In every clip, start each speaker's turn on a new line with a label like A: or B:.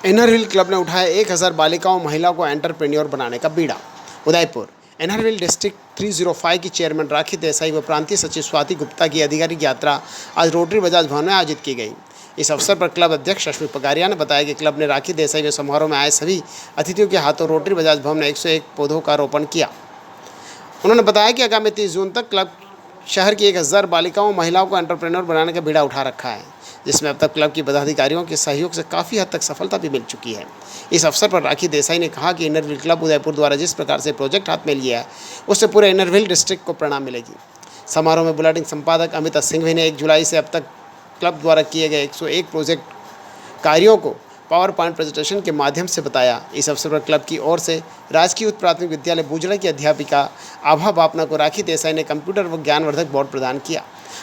A: Inner Wheel club ने उठाया 1000 बालिकाओं महिलाओं को एंटरप्रेन्योर बनाने का बीड़ा। उदयपुर इनरव्हील डिस्ट्रिक्ट 305 की चेयरमैन राखी देसाई व प्रांतीय सचिव स्वाति गुप्ता की आधिकारिक यात्रा आज रोटरी बजाज भवन में आयोजित की गई। इस अवसर पर क्लब अध्यक्ष रश्मि पगारिया ने बताया कि क्लब ने राखी देसाई व समारोह में आए सभी अतिथियों के हाथों रोटरी बजाज भवन में 101 पौधों का रोपण किया। उन्होंने बताया कि आगामी 30 जून तक क्लब शहर की 1000 बालिकाओं महिलाओं को एंटरप्रेन्योर बनाने का बीड़ा उठा रखा है, जिसमें अब तक क्लब की पदाधिकारियों के सहयोग से काफ़ी हद तक सफलता भी मिल चुकी है। इस अवसर पर राखी देसाई ने कहा कि इनरव्हील क्लब उदयपुर द्वारा जिस प्रकार से प्रोजेक्ट हाथ में लिया है उससे पूरे इनरव्हील डिस्ट्रिक्ट को प्रेरणा मिलेगी। समारोह में बुलेटिन संपादक अमिता सिंघवी ने 1 जुलाई से अब तक क्लब द्वारा किए गए 101 प्रोजेक्ट कार्यों को पावर पॉइंट प्रेजेंटेशन के माध्यम से बताया। इस अवसर पर क्लब की ओर से राजकीय उच्च प्राथमिक विद्यालय बूजड़ा की अध्यापिका आभा बापना को राखी देसाई ने कंप्यूटर व ज्ञानवर्धक बोर्ड प्रदान किया।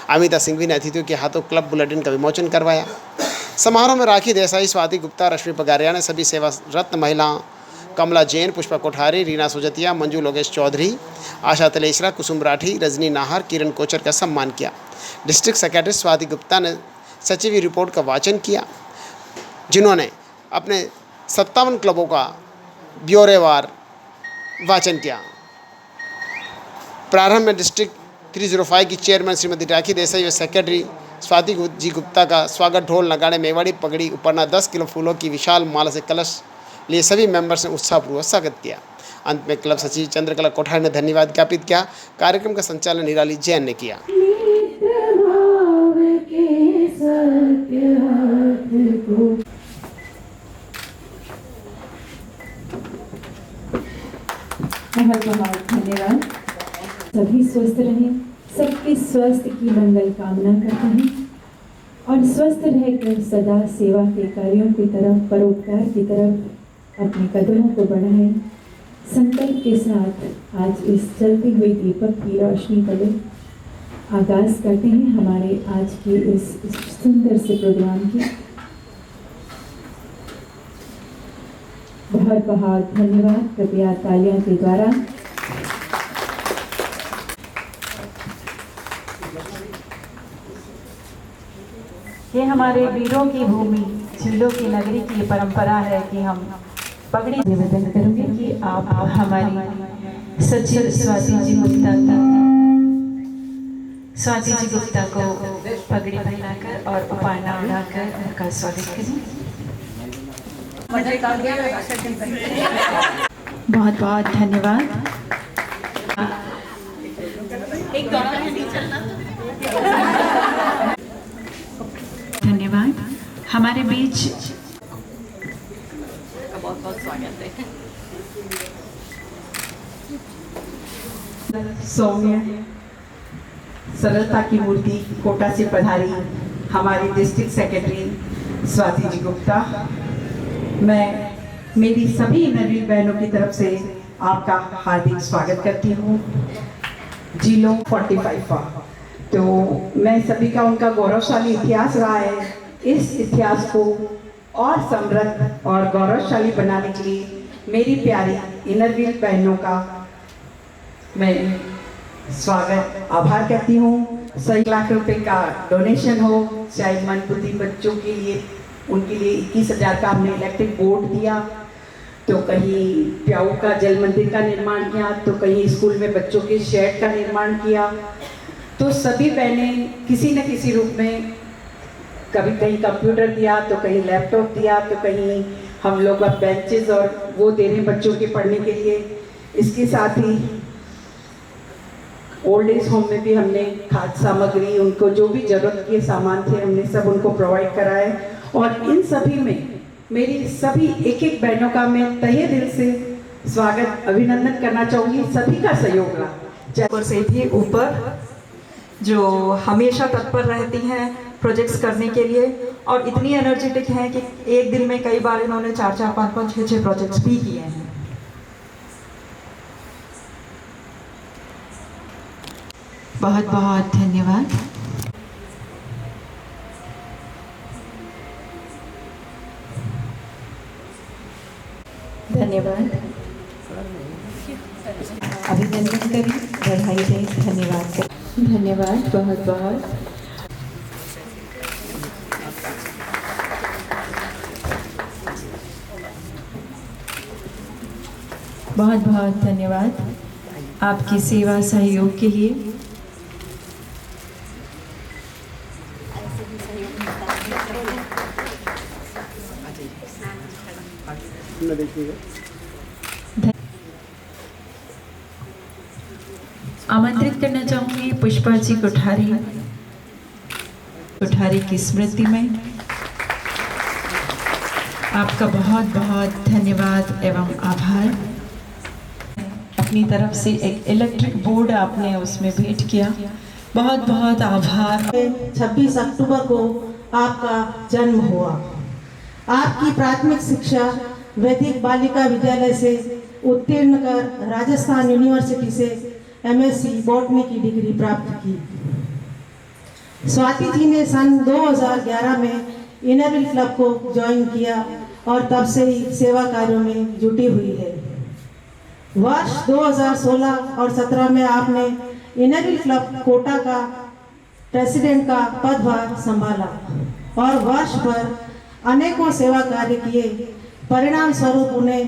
A: अमिता सिंघवी ने अतिथियों के हाथों क्लब बुलेटिन का विमोचन करवाया। समारोह में राखी देसाई, स्वाति गुप्ता, रश्मि पगारिया ने सभी सेवारत महिलाओं कमला जैन, पुष्पा कोठारी, रीना सुजतिया, मंजू लोकेश चौधरी, आशा तलेसरा, कुसुम राठी, रजनी नाहर, किरण कोचर का सम्मान किया। डिस्ट्रिक्ट सेक्रेटरी स्वाति गुप्ता ने सचिव रिपोर्ट का वाचन किया, जिन्होंने अपने 57 क्लबों का ब्यौरेवार वाचन किया। प्रारंभ में डिस्ट्रिक्ट 305 की चेयरमैन श्रीमती राखी देसाई व सेक्रेटरी स्वाति जी गुप्ता का स्वागत ढोल, नगाड़े, मेवाड़ी पगड़ी, उपरना 10 किलो फूलों की विशाल माला से कलश लिए सभी मेंबर्स ने उत्साहपूर्वक स्वागत किया। अंत में क्लब सचिव चंद्रकला कोठारी ने धन्यवाद ज्ञापित किया। कार्यक्रम का संचालन निराली जैन ने किया।
B: बहुत बहुत धन्यवाद। सभी स्वस्थ रहें, सबके स्वास्थ्य की मंगल कामना करते हैं और स्वस्थ रहकर सदा सेवा के कार्यों की तरफ, परोपकार की तरफ अपने कदमों को बढ़ाएं। संकल्प के साथ आज इस चलती हुई दीपक की रोशनी तले आगाज करते हैं हमारे आज के इस सुंदर से प्रोग्राम की। बहुत बहुत धन्यवाद। कृपया तालियों के द्वारा
C: ये हमारे वीरों की भूमि, झीलों की नगरी की परंपरा है कि हम पगड़ी निवेदन करेंगे कि आप हमारी सचिव स्वाति जी गुप्ता को पगड़ी पहनाकर और उपाना उड़ाकर उनका स्वागत करें। बहुत बहुत धन्यवाद। धन्यवाद। हमारे बीच बहुत बहुत स्वागत है।
D: सौम्य सरलता की मूर्ति कोटा से पधारी हमारी डिस्ट्रिक्ट सेक्रेटरी स्वाति जी गुप्ता, मैं मेरी सभी इनरव्हील बहनों की तरफ से आपका हार्दिक स्वागत करती हूँ। जिलों 45 तो मैं सभी का उनका गौरवशाली इतिहास रहा है। इस इतिहास को और समृद्ध और गौरवशाली बनाने के लिए मेरी प्यारी इनरव्हील बहनों का मैं स्वागत आभार करती हूँ। 100 लाख रुपए का डोनेशन हो, चाहे मंदबुद्धि बच्चों के लिए, उनके लिए 21,000 का हमने इलेक्ट्रिक बोर्ड दिया, तो कहीं प्याऊ का जल मंदिर का निर्माण किया, तो कहीं स्कूल में बच्चों के शेड का निर्माण किया। तो सभी बहनें किसी न किसी रूप में, कभी कहीं कंप्यूटर दिया, तो कहीं लैपटॉप दिया, तो कहीं हम लोग अब बेंचेस और वो दे रहे हैं बच्चों के पढ़ने के लिए। इसके साथ ही ओल्ड एज होम में भी हमने खाद्य सामग्री, उनको जो भी जरूरत के सामान थे हमने सब उनको प्रोवाइड कराए। और इन सभी में मेरी सभी एक एक बहनों का मैं तहे दिल से स्वागत, अभिनंदन करना चाहूँगी। सभी का सहयोग रहा।
C: ऊपर से भी ऊपर जो हमेशा तत्पर रहती हैं प्रोजेक्ट्स करने के लिए और इतनी एनर्जेटिक हैं कि एक दिन में कई बार इन्होंने 4-4, 5-5, 6-6 प्रोजेक्ट्स भी किए हैं। बहुत बहुत धन्यवाद।
B: धन्यवाद। अभिनंदन करें, बधाई दें, धन्यवाद करें। धन्यवाद बहुत बहुत। बहुत बहुत धन्यवाद आपकी सेवा सहयोग के लिए। आमंत्रित करना चाहूंगी पुष्पा जी कोठारी की स्मृति में। आपका बहुत बहुत धन्यवाद एवं आभार। अपनी तरफ से एक इलेक्ट्रिक बोर्ड आपने उसमें भेंट किया, बहुत बहुत आभार।
E: 26 अक्टूबर को आपका जन्म हुआ। आपकी प्राथमिक शिक्षा वैदिक बालिका विद्यालय से उत्तीर्ण कर राजस्थान यूनिवर्सिटी से MSc बॉटनी की डिग्री प्राप्त की। स्वाति जी ने सन 2011 में इनरव्हील क्लब को ज्वाइन किया और तब से ही सेवा कार्यों में जुटी हुई है। वर्ष 2016 और 17 में आपने इनरव्हील क्लब कोटा का प्रेसिडेंट का पदभार संभाला और वर्ष भर अनेकों सेवा कार्य किए। परिणाम स्वरूप उन्हें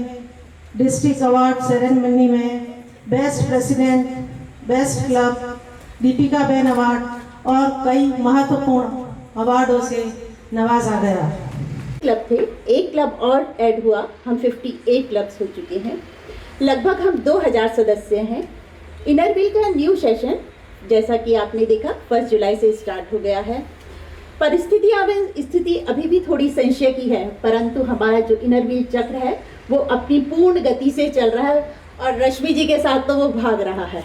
E: डिस्ट्रिक्ट अवार्ड सेरेमनी में best president, best club, Deepika Ben award और कई महत्वपूर्ण अवार्डों से नवाजा गया।
F: क्लब थे, एक क्लब और ऐड हुआ, हम 58 क्लब्स हो चुके हैं। लगभग हम 2000 सदस्य हैं। इनरव्हील का न्यू सेशन जैसा कि आपने देखा 1 जुलाई से स्टार्ट हो गया है। स्थिति अभी भी थोड़ी संशय की है, परंतु हमारा जो इनरव्हील चक्र है वो अपनी पूर्ण गति से चल रहा है और रश्मि जी के साथ तो वो भाग रहा है।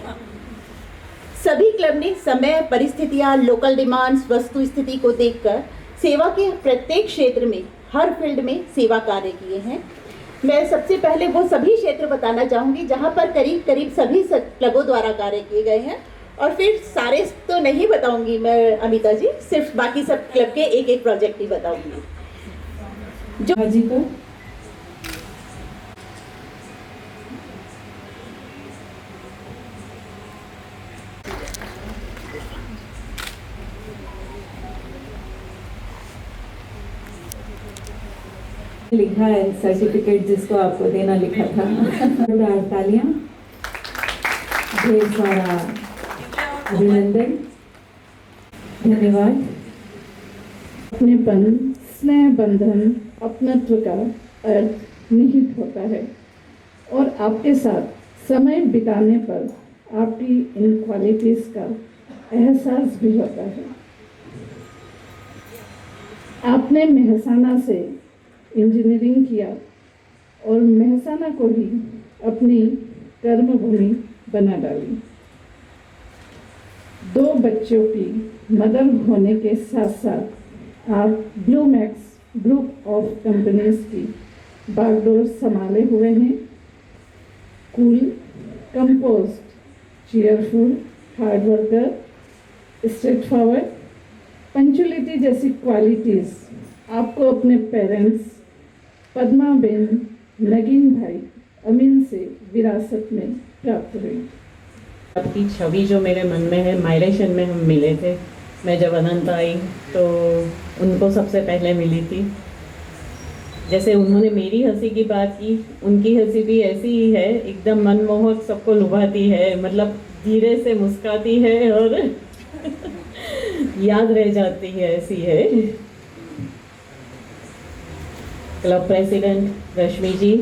F: सभी क्लब ने समय, परिस्थितियां, लोकल डिमांड्स, वस्तु स्थिति को देखकर सेवा के प्रत्येक क्षेत्र में, हर फील्ड में सेवा कार्य किए हैं। मैं सबसे पहले वो सभी क्षेत्र बताना चाहूँगी जहाँ पर करीब करीब सभी क्लबों द्वारा कार्य किए गए हैं, और फिर सारे तो नहीं बताऊंगी मैं अमिता जी, सिर्फ बाकी सब क्लब के एक एक प्रोजेक्ट ही बताऊंगी। जो
B: जी को लिखा है सर्टिफिकेट जिसको आपको देना लिखा था। तालियां, ढेर सारा अभिनंदन, धन्यवाद।
G: अपनेपन, स्नेह बंधन, अपनत्व का अर्थ निहित होता है और आपके साथ समय बिताने पर आपकी इन क्वालिटीज़ का एहसास भी होता है। आपने मेहसाना से इंजीनियरिंग किया और मेहसाना को ही अपनी कर्मभूमि बना डाली। 2 बच्चों की मदर होने के साथ साथ आप blue max group of companies की बागडोर संभाले हुए हैं। Cool, compost, cheerful, hard worker, straight forward, punctuality जैसी क्वालिटीज़ आपको अपने पेरेंट्स पद्मा बेन, नगीन भाई, अमीन से विरासत में प्राप्त हुई।
H: आपकी छवि जो मेरे मन में है, माइग्रेशन में हम मिले थे। मैं जब अनंत आई तो उनको सबसे पहले मिली थी। जैसे उन्होंने मेरी हंसी की बात की, उनकी हंसी भी ऐसी ही है, एकदम मनमोहक, सबको लुभाती है, मतलब धीरे से मुस्काती है और याद रह जाती है, ऐसी है। क्लब प्रेसिडेंट रश्मि जी,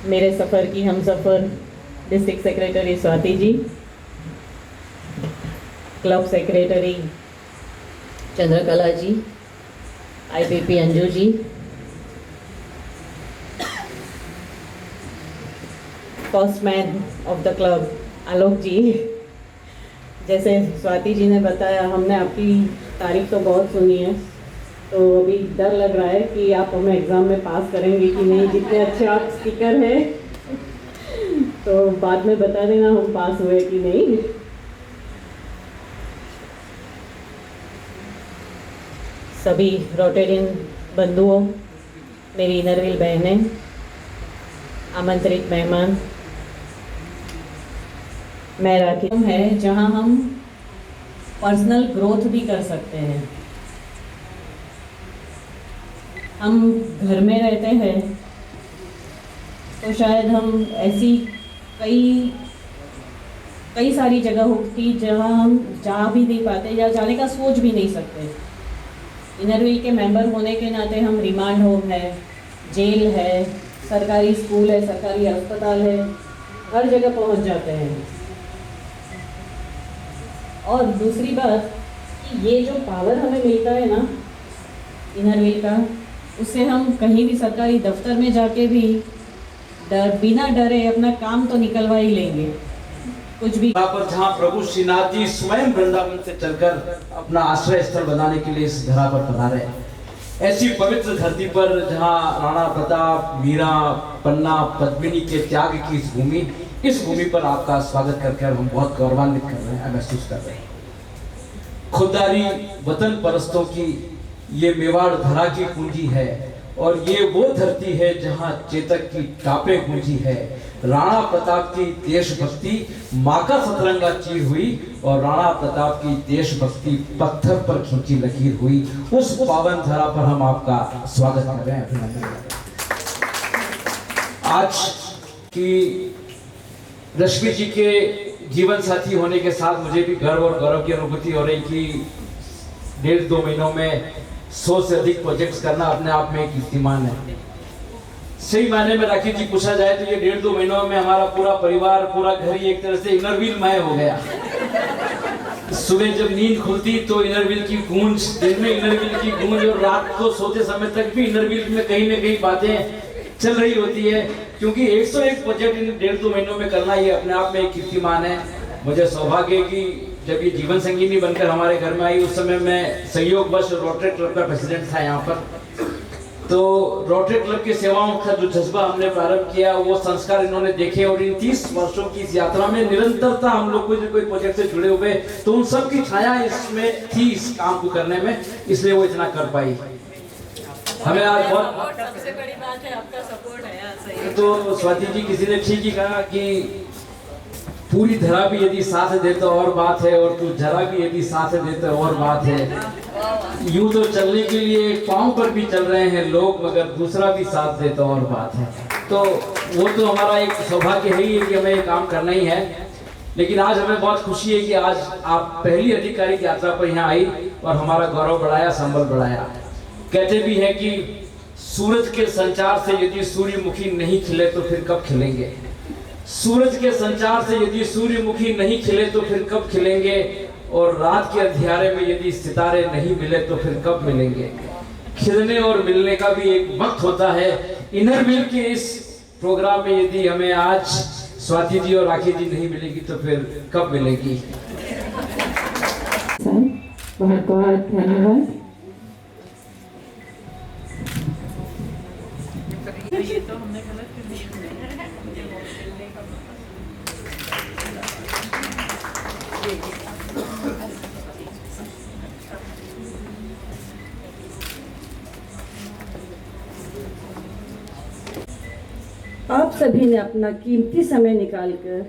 H: मेरे सफ़र की हम सफ़र district secretary Swati ji, club secretary Chandrakala ji, IPP Anju ji, first man of the club Alok ji. जैसे स्वाति जी ने बताया, हमने आपकी तारीफ तो बहुत सुनी है, तो अभी डर लग रहा है कि आप हमें एग्ज़ाम में पास करेंगे कि नहीं। जितने अच्छे आप स्पीकर हैं तो बाद में बता देना हम पास हुए कि नहीं। सभी रोटेरियन बंधुओं, मेरी इनरव्हील बहनें, आमंत्रित मेहमान, मैं राखी है जहां हम पर्सनल ग्रोथ भी कर सकते हैं। हम घर में रहते हैं तो शायद हम ऐसी कई सारी जगह होती जहाँ हम जा भी नहीं पाते या जाने का सोच भी नहीं सकते। इनरव्हील के मेंबर होने के नाते हम रिमांड होम है, जेल है, सरकारी स्कूल है, सरकारी अस्पताल है, हर जगह पहुंच जाते हैं। और दूसरी बात कि ये जो पावर हमें मिलता है ना इनरव्हील का, उससे हम कहीं भी सरकारी दफ्तर में जाके भी बिना डरे अपना काम तो निकलवा ही लेंगे, कुछ भी।
I: यहाँ पर जहाँ प्रभु श्रीनाथ जी स्वयं वृंदावन से चलकर अपना आश्रय स्थल बनाने के लिए इस धरा पर पधारे, ऐसी पवित्र धरती पर जहाँ राणा प्रताप, मीरा, पन्ना, पद्मिनी के त्याग की इस भूमि पर आपका स्वागत करके हम बहुत गौरवान्वित कर रहे हैं, महसूस कर रहे हैं। खुददारी वतन परस्तों की ये मेवाड़ धरा की पूंजी है और ये वो धरती है जहाँ चेतक की टापें गूंजी है। राणा प्रताप की देशभक्ति माँ का सतरंगा चीर हुई और राणा प्रताप की देशभक्ति पत्थर पर खींची लकीर हुई। उस पावन धरा पर हम आपका स्वागत कर रहे हैं, अभिनंदन कर रहे हैं। आज की रश्मि जी के जीवन साथी होने के साथ मुझे भी गर्व और गौरव की अनुभूति हो रही कि 1.5-2 महीनों में 100 से अधिक प्रोजेक्ट्स करना अपने आप में एक कीर्तिमान है। सही मायने में राखी जी पूछा जाए तो ये 1.5-2 महीनों में हमारा पूरा परिवार, पूरा घर ही एक तरह से इनरव्हीलमय हो गया। सुबह जब नींद खुलती तो इनरव्हील की गूंज, दिन में इनरव्हील की गूंज और रात को सोते समय तक भी इनरव्हील में कहीं न कहीं बातें चल रही होती है, क्योंकि 101 प्रोजेक्ट इन 1.5-2 महीनों में करना ये अपने आप में एक कीर्तिमान है। मुझे सौभाग्य है कि जब ये जीवन संगिनी बनकर हमारे घर में आई उस समय मैं संयोगवश रोटरी क्लब का प्रेसिडेंट था यहाँ पर। तो रोटरी क्लब की सेवाओं का जो जज्बा हमने प्रारंभ किया वो संस्कार इन्होंने देखे और इन 30 वर्षों की इस यात्रा में निरंतरता हम लोग कोई प्रोजेक्ट से जुड़े हुए, तो उन सब की छाया इसमें थी इस काम को करने में, इसलिए वो इतना कर पाई। हमें आज बहुत
H: सबसे बड़ी बात है आपका सपोर्ट है।
I: तो स्वाति जी किसी ने ठीक ही कहा कि पूरी धरा भी यदि साथ दे तो और बात है, और तू जरा भी यदि साथ दे तो और बात है। यूं तो चलने के लिए पांव पर भी चल रहे हैं लोग, मगर दूसरा भी साथ दे तो और बात है। तो वो तो हमारा एक सौभाग्य है ही कि हमें ये काम करना ही है। लेकिन आज हमें बहुत खुशी है कि आज आप पहली आधिकारिक यात्रा पर यहाँ आई और हमारा गौरव बढ़ाया, संबल बढ़ाया। कहते भी हैं कि सूरज के संचार से यदि सूर्यमुखी नहीं खिले तो फिर कब खिलेंगे, सूरज के संचार से यदि सूर्यमुखी नहीं खिले तो फिर कब खिलेंगे, और रात के अंधियारे में यदि सितारे नहीं मिले तो फिर कब मिलेंगे। खिलने और मिलने का भी एक वक्त होता है। इनरव्हील के इस प्रोग्राम में यदि हमें आज स्वाति जी और राखी जी नहीं मिलेगी तो फिर कब मिलेगी।
G: बहुत बहुत धन्यवाद।
H: ये तो हमने गलत कर दिया।
J: आप सभी ने अपना कीमती समय निकालकर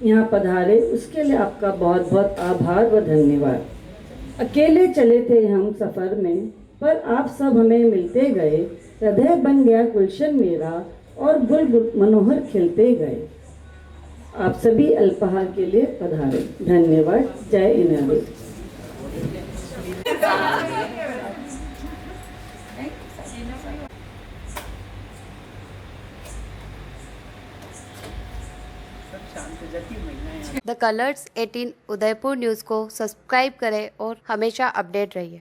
J: यहाँ पधारे, उसके लिए आपका बहुत बहुत आभार व धन्यवाद। अकेले चले थे हम सफ़र में, पर आप सब हमें मिलते गए। हृदय बन गया गुलशन मेरा और गुल मनोहर खिलते गए। आप सभी अल्पाहार के लिए पधारे। धन्यवाद। जय Inner Wheel.
K: The colours 18 Udaipur news को सब्सक्राइब करें और हमेशा अपडेट रहिए।